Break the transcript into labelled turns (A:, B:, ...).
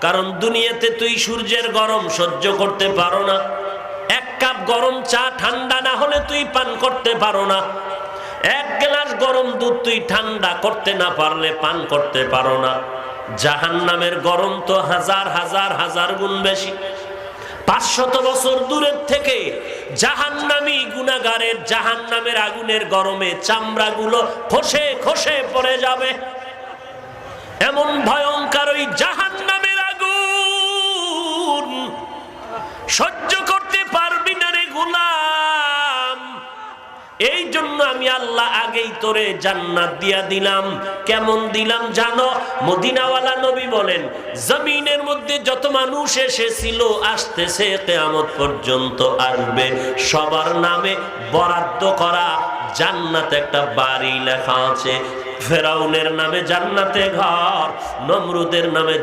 A: কারণ দুনিয়াতে তুই সূর্যের গরম সহ্য করতে পারো না। এক কাপ গরম চা ঠান্ডা না হলে তুই পান করতে পারো না। এক গ্লাস গরম দুধ তুই ঠান্ডা করতে না পারলে পান করতে পারো না। জাহান্নামের গরম তো হাজার হাজার হাজার গুণ বেশি। 500 বছর দূরের থেকে জাহান্নামী গুনাহগারের জাহান্নামের আগুনের গরমে চামড়াগুলো খসে খসে পড়ে যাবে। এমন ভয়ঙ্কর ওই জাহান্নামের আগুন সহ্য করতে পারবি না রে গোলাম। এই জন্য আমি আল্লাহ আগেই তোরে জান্নাত দিয়া দিলাম। কেমন দিলাম জানো? মদিনাওয়ালা নবী বলেন, জমিনের মধ্যে যত মানুষ এসেছিল আসতেছে কিয়ামত পর্যন্ত আসবে, সবার নামে বরাদ্দ করা জান্নাতে একটা বাড়ি লেখা আছে। ফেরাউনের নামে জান্নাতে ঘর, নমরুদের নামে